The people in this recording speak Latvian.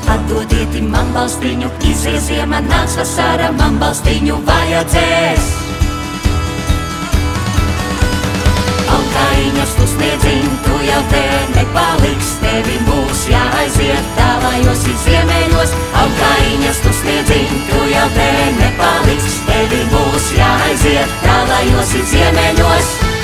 Atdodieti man balstiņu, izies ziema, nāks vasara, man balstiņu vajadzēs. Alkaiņas tu sniedziņ, tu jau te nepaliks, tevi būs jāaiziet tālajos ziemeļos. Alkaiņas tu sniedziņ, tu jau te nepaliks, tevi būs jāaiziet tālajos ziemeļos.